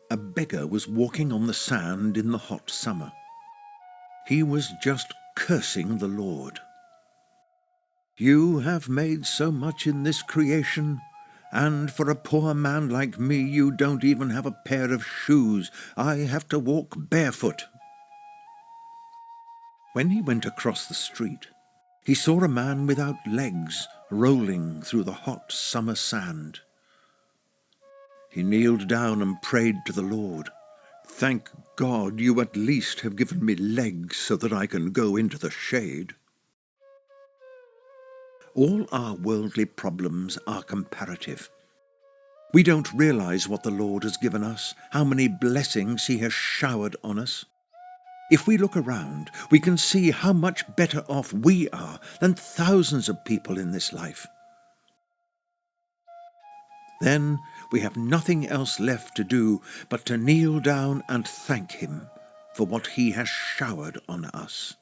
A beggar was walking on the sand in the hot summer. He was just cursing the Lord. "You have made so much in this creation, and for a poor man like me you don't even have a pair of shoes. I have to walk barefoot." When he went across the street, he saw a man without legs rolling through the hot summer sand. He kneeled down and prayed to the Lord. "Thank God you at least have given me legs so that I can go into the shade." All our worldly problems are comparative. We don't realize what the Lord has given us, how many blessings he has showered on us. If we look around, we can see how much better off we are than thousands of people in this life. Then we have nothing else left to do but to kneel down and thank him for what he has showered on us.